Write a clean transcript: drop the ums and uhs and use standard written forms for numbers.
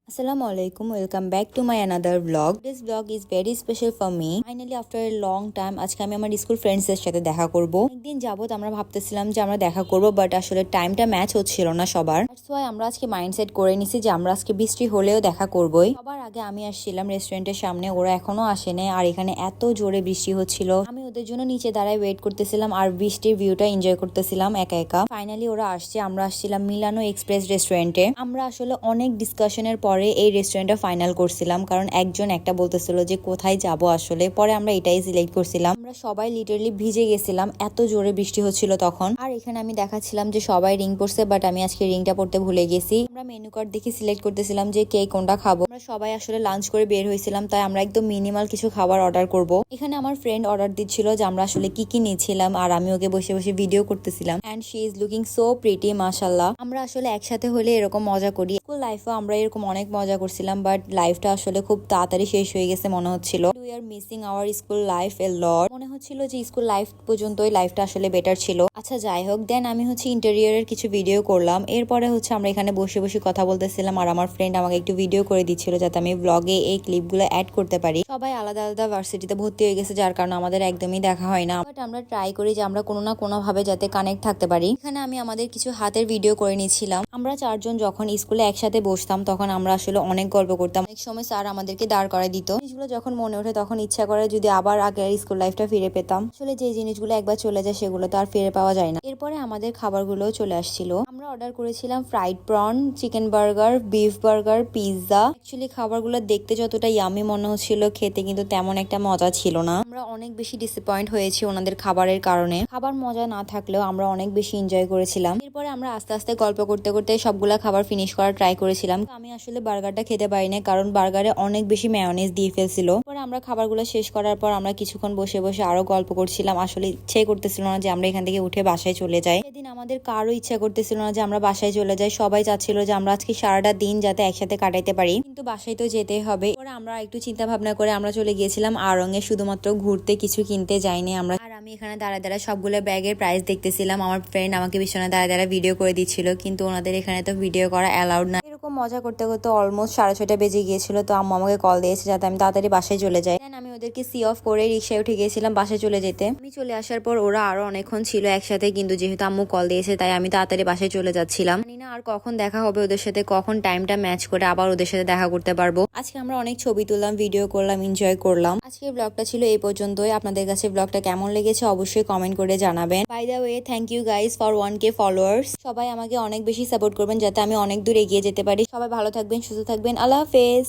Assalamualaikum, welcome back to my another vlog. This vlog is very special for me. Finally after a long time আজকে আমি আমার school friends এর সাথে দেখা করব। একদিন যাবত আমরা ভাবতেছিলাম যে আমরা দেখা করব, বাট আসলে টাইমটা ম্যাচ হচ্ছিল না সবার। দ্যাটস ওয়াই আমরা আজকে মাইন্ডসেট করে নিছি যে আমরা আজকে বৃষ্টি হলেও দেখা করবই। সবার আগে আমি আসছিলাম রেস্টুরেন্টের সামনে, ওরা এখনো আসেনি আর এখানে এত জোরে বৃষ্টি হচ্ছিল। আমি ওদের জন্য নিচে দাঁড়ায় ওয়েট করতেছিলাম আর বৃষ্টির ভিউটা এনজয় করতেছিলাম একা একা। ফাইনালি ওরা আসছে, আমরা আসছিলাম মিলানো এক্সপ্রেস রেস্টুরেন্টে। আমরা আসলে অনেক ডিসকাশনের পরে এই রেস্টুরেন্টটা ফাইনাল করছিলাম, কারণ একজন একটা বলতেছিল যে কোথায় যাব আসলে। পরে আমরা এটাই সিলেক্ট করছিলাম। আমরা সবাই লিটারলি ভিজে গেছিলাম, এত জোরে বৃষ্টি হচ্ছিল তখন। আর এখানে আমি দেখাচ্ছিলাম যে সবাই রিং পড়ছে, বাট আমি আজকে রিংটা পড়তে ভুলে গেছি। আমরা মেনু কার্ড দেখে সিলেক্ট করতেছিলাম যে কে কোনটা খাবো। আমরা সবাই আসলে লাঞ্চ করে বের হয়েছিলাম, তাই আমরা একদম মিনিমাল কিছু খাবার অর্ডার করব। এখানে আমার ফ্রেন্ড অর্ডার দিচ্ছিল যে আমরা আসলে কি কি নিয়েছিলাম, আর আমি ওকে বসে বসে ভিডিও করতেছিলাম। And she is looking so pretty, মাশাআল্লাহ। আমরা আসলে একসাথে হলে এরকম মজা করি। স্কুল লাইফে আমরা এরকম অনেক মজা করছিলাম, বাট লাইফটা আসলে খুব তাড়াতাড়ি শেষ হয়ে গেছে মনে হচ্ছিল। We are missing our school life a lot. মনে হচ্ছিল যে স্কুল লাইফ পর্যন্তই লাইফটা আসলে বেটার ছিল। আচ্ছা যাই হোক, দেন আমি ইন্টেরিয়রের কিছু ভিডিও করলাম। এরপরে আমরা এখানে বসে বসে কথা বলতেছিলাম আর আমার ফ্রেন্ড আমাকে একটু ভিডিও করে দিচ্ছিল যাতে আমি ব্লগে এই ক্লিপগুলো অ্যাড করতে পারি। সবাই আলাদা আলাদা ভার্সিটিতে ভর্তি হয়ে গেছে, যার কারণে আমাদের একদমই দেখা হয় না। বাট আমরা ট্রাই করি যে আমরা কোনো না কোনো ভাবে যাতে কানেক্ট থাকতে পারি। এখানে আমি আমাদের কিছু হাতের ভিডিও করে নিয়েছিলাম। আমরা চারজন যখন স্কুলে একসাথে বসতাম তখন আমরা আসলে অনেক গল্প করতাম। অনেক সময় স্যার আমাদেরকে দাঁড় করায় দিত। জিনিসগুলো যখন মনে ওঠে তখন ইচ্ছা করে যদি আবার আগের স্কুল লাইফটা ফিরে পেতাম। আসলে যে জিনিসগুলো একবার চলে যায় সেগুলো তো আর ফিরে পাওয়া যায় না। এরপরে আমাদের খাবারগুলো চলে আসছিল। আমরা অর্ডার করেছিলাম fried prawn, chicken burger, beef burger, pizza. Actually খাবারগুলো দেখতে যতটা ইয়ামি মনে হচ্ছিল, খেতে কিন্তু তেমন একটা মজা ছিল না। আমরা অনেক বেশি ডিসঅ্যাপয়েন্ট হয়েছি ওনাদের খাবারের কারণে। খাবার মজা না থাকলেও আমরা অনেক বেশি এনজয় করেছিলাম। এরপরে আমরা আস্তে আস্তে গল্প করতে করতে সবগুলা খাবার ফিনিশ করার ট্রাই করেছিলাম। আমি আসলে বার্গারটা খেতে পারি না, কারণ বার্গারে অনেক বেশি মেয়োনিজ দিয়ে ফেলছিল। পরে আমরা খাবারগুলো শেষ করার পর আমরা কিছুক্ষণ বসে বসে আরো গল্প করছিলাম। আসলে ইচ্ছে করতেছিল না যে আমরা এখান থেকে উঠে বাসায় চলে যাই। সেদিন আমাদের কারো ইচ্ছা করতেছিল না যে আমরা বাসায় চলে যাই। সবাই চাচ্ছিল যে আমরা আজকে সারাটা দিন যাতে একসাথে কাটাইতে পারি, কিন্তু বাসায় তো যেতেই হবে। পরে আমরা একটু চিন্তা ভাবনা করে আমরা চলে গিয়েছিলাম আড়ং-এ, শুধুমাত্র ঘুরতে, কিছু কিনতে যাইনি আমরা। আর আমি এখানে দাঁড়ায় দাঁড়ায় সবগুলো ব্যাগের প্রাইস দেখতেছিলাম। আমার ফ্রেন্ড আমাকে বিছানায় দাঁড়ায় দাঁড়ায় ভিডিও করে দিচ্ছিল, কিন্তু ওনাদের এখানে তো ভিডিও করা অ্যালাউড না। এরকম মজা করতে করতে অলমোস্ট 6:30 বেজে গিয়েছিল। তো আম্মু আমাকে কল দিয়েছে যাতে আমি তাড়াতাড়ি বাসায় চলে যাই। দেন আমি ওদেরকে সি অফ করে রিক্সায় উঠে গিয়েছিলাম বাসায় চলে যেতে। আমি চলে আসার পর ওরা আরো অনেকক্ষণ ছিল একসাথে, কিন্তু যেহেতু আম্মু কল দিয়েছে তাই আমি তাড়াতাড়ি বাসায় চলে যাচ্ছিলাম। জানি না আর কখন দেখা হবে ওদের সাথে, কখন টাইমটা ম্যাচ করে আবার ওদের সাথে দেখা করতে পারবো। আজকে আমরা অনেক ছবি তুললাম, ভিডিও করলাম, এনজয় করলাম। আজকের ব্লগটা ছিল এই পর্যন্তই। আপনাদের কাছে ব্লগটা কেমন লেগেছে অবশ্যই কমেন্ট করে জানাবেন। By the way, thank you guys for 1K followers. সবাই আমাকে অনেক বেশি সাপোর্ট করবেন যাতে আমি অনেক দূর এগিয়ে যেতে পারি। সবাই ভালো থাকবেন, সুস্থ থাকবেন। আল্লাহ হাফেজ।